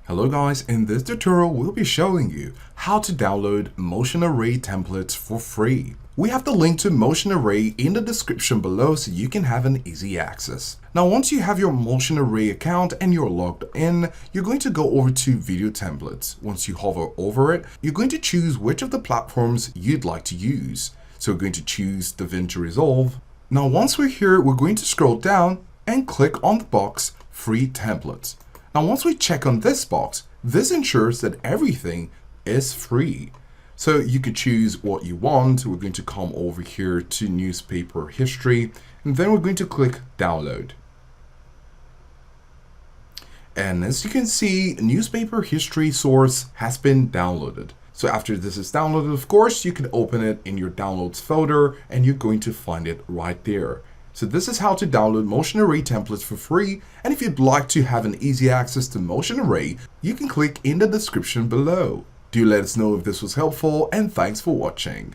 Hello guys, in this tutorial we'll be showing you how to download Motion Array templates for free. We have the link to Motion Array in the description below so you can have an easy access. Now once you have your Motion Array account and you're logged in, you're going to go over to Video Templates. Once you hover over it, you're going to choose which of the platforms you'd like to use. So we're going to choose DaVinci Resolve. Now once we're here, we're going to scroll down and click on the box Free Templates. Now, once we check on this box, this ensures that everything is free. So you could choose what you want. We're going to come over here to newspaper history, and then we're going to click download. And as you can see, newspaper history source has been downloaded. So after this is downloaded, of course, you can open it in your downloads folder and you're going to find it right there. So this is how to download Motion Array templates for free, and if you'd like to have an easy access to Motion Array, you can click in the description below. Do let us know if this was helpful, and thanks for watching.